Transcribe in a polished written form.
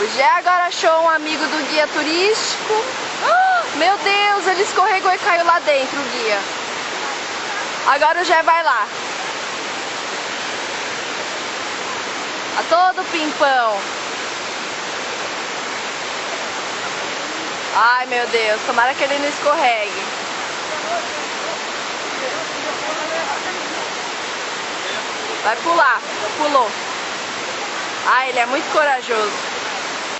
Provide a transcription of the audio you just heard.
O Gé agora achou um amigo do guia turístico. Ah, meu Deus, ele escorregou e caiu lá dentro, o guia. Agora o Gé vai lá. Tá todo pimpão. Ai, meu Deus, tomara que ele não escorregue. Vai pular, pulou. Ah, ele é muito corajoso.